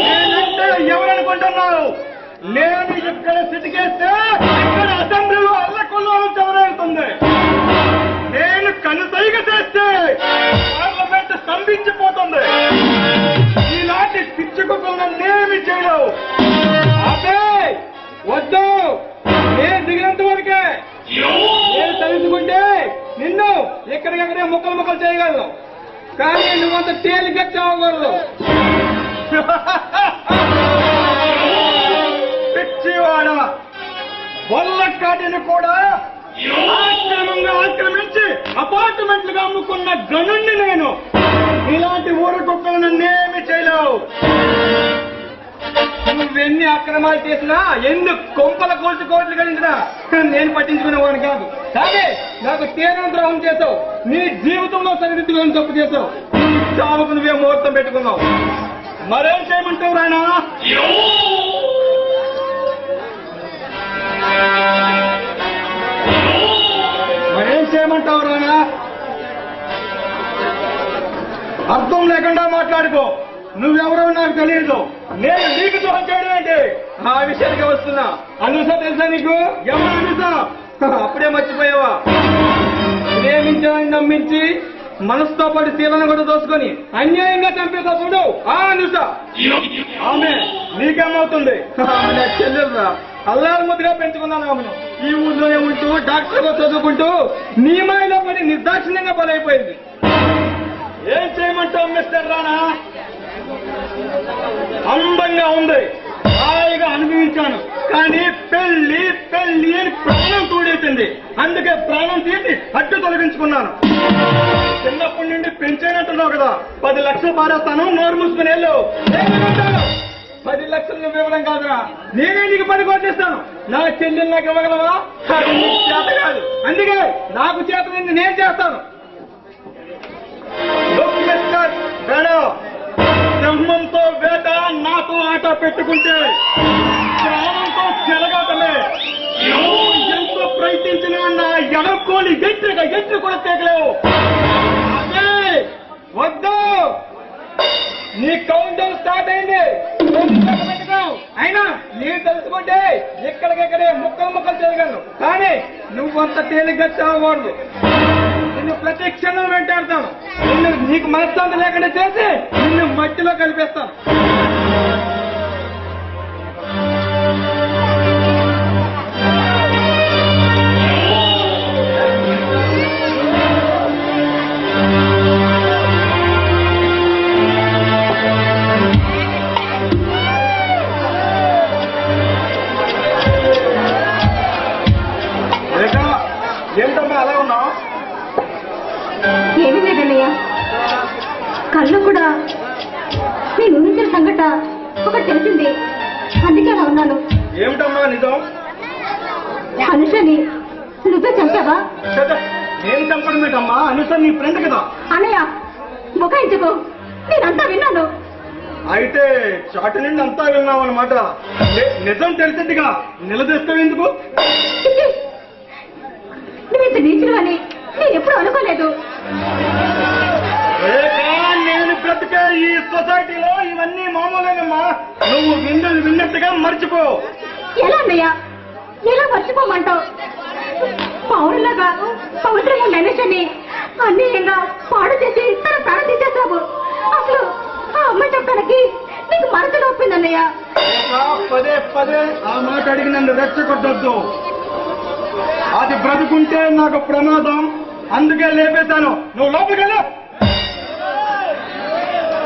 నేనంటే ఎవరనుకుంటున్నావు? నేను ఇక్కడ సిటికేస్తే ఇక్కడ అసెంబ్లీలో అల్లకొల్లోలం చెలరేగుతుంది. నేను కనుసైగ చేస్తే పార్లమెంట్ స్తంభించిపోతుంది. ఇలాంటి పిచ్చి కుక్కలనేమి చేయలేవు. అదే వద్దు, నేను దిగినంత వరకే. నేను తెలుసుకుంటే నిన్ను ఎక్కడికెక్కడే ముక్కలు ముక్కలు చేయగలను, కానీ నువ్వంత తేలిక చావకూడదు. పిచ్చివాడ, వల్లకాటిని కూడా ఆశ్రమంగా ఆక్రమించి అపార్ట్మెంట్లుగా అమ్ముకున్న గనుణ్ణి నేను. ఇలాంటి ఊరు కుక్కలు నన్నేమి చేయలేవు. నువ్వెన్ని అక్రమాలు చేసినా, ఎన్ని కొంపల కోట్లు కలిగినా నేను పట్టించుకునేవాడిని కాదు. కానీ నాకు తీవ్రద్రోహం చేసావు. నీ జీవితంలో సరిదిద్దుకొని తప్పు చేసావు. చావుకు నువ్వే ముహూర్తం పెట్టుకున్నావు. మరేం చేయమంటావు రాయనా? మరేం చేయమంటావు రాయనా? అర్థం లేకుండా మాట్లాడుకో. నువ్వెవరో నాకు తెలియదు. నేను నీకు ద్రోహం చేయడం ఏంటి? ఆ విషయానికి వస్తున్నా. అనుస తెలుసా నీకు? ఎవరు అనుస? అప్పుడే మర్చిపోయావా? ప్రేమించాలని నమ్మించి మనసుతో పాటు శీలను కూడా దోసుకొని అన్యాయంగా చంపేదా చూడు ఆ అనుస. ఆమె నీకేమవుతుంది? నా చెల్లెలురా. అల్లారు ముద్దుగా పెంచుకున్నాను ఆమెను. ఈ ఊళ్ళోనే ఉంటూ డాక్టర్గా చదువుకుంటూ నీ మాయలో పడి నిర్దాక్షిణ్యంగా బలైపోయింది. ఏం చేయమంటావు మిస్టర్ రాణా? అందంగా ఉంది, హాయిగా అనుభవించాను. కానీ పెళ్లి పెళ్లి అని ప్రాణం తోడేసింది. అందుకే ప్రాణం తీసి అడ్డు తొలగించుకున్నాను. చిన్నప్పటి నుండి పెంచేనట్టున్నావు కదా. 10 లక్షలు పారేస్తాను, నోరు మూసుకుని వెళ్ళు. 10 లక్షలు నువ్వు ఇవ్వడం కాదురా, నేనే నీకు 10 కోట్లిస్తాను. నా చెల్లెలు నాకు ఇవ్వగలవా? చేత కాదు. అందుకే నాకు చేత నేను చేస్తాను. సింహంతో వేట, నాతో ఆట పెట్టుకుంటే ప్రాణంతో చెలగాటమే. ఎంతో ప్రయత్నించిన నా ఎడకోలి ఎట్లు కూడా తేగలేవు. అదే వద్దు, నీ కౌంట్ డౌన్ స్టార్ట్ అయింది. అయినా నేను తెలుసుకుంటే ఎక్కడికెక్కడే ముక్కలు చేయగలను. కానీ నువ్వంత తేలిగ్గా చావకూడదు. నిన్ను ప్రతి క్షణం వెంటాడతాను. నీకు మనశ్శాంతి లేకుండా చేసి నిన్ను మట్టిలో కలిపేస్తాను. ఏంటమ్మా అలా ఉన్నావు? ఏమి లేదన్నయ్య, కళ్ళు కూడా నేను ఊహించిన సంఘట ఒకటి తెలిసింది. అందుకే అలా ఉన్నాను. ఏమిటమ్మా నిజం? అనుషని నువ్వే చంపావా? నేను చంపడం ఏంటమ్మా? అనుష నీ ఫ్రెండ్ కదా. అన్నయ్య బుకాయించుకో, నేనంతా విన్నాను. అయితే చాటు నుండి అంతా విన్నావు అనమాట. నిజం తెలిసిందిగా నిలదీస్తావు ఎందుకు? నువ్వు నీచులు అని నేను ఎప్పుడు అనుకోలేదు. నేను బ్రతికే ఈ సొసైటీలో ఇవన్నీ మామూలేనమ్మా. నువ్వు విన్నట్టుగా మర్చిపో. ఎలా అన్నయ్య, ఎలా మర్చిపోమంటావు? పౌరులాగా పవిత్రంగా మనిషిని అన్యాయంగా పాడు చేసి తన ప్రాణం తీసేసావు. అసలు ఆ అమ్మాయి చెప్పడానికి నీకు మనసు నొప్పిందన్నయ్య. పదే ఆ మాట అడిగి నన్ను రెచ్చగొట్టొద్దు. అది బ్రతుకుంటే నాకు ప్రమాదం. అందుకే లేపేశాను. నువ్వు లోపలికి వెళ్ళు.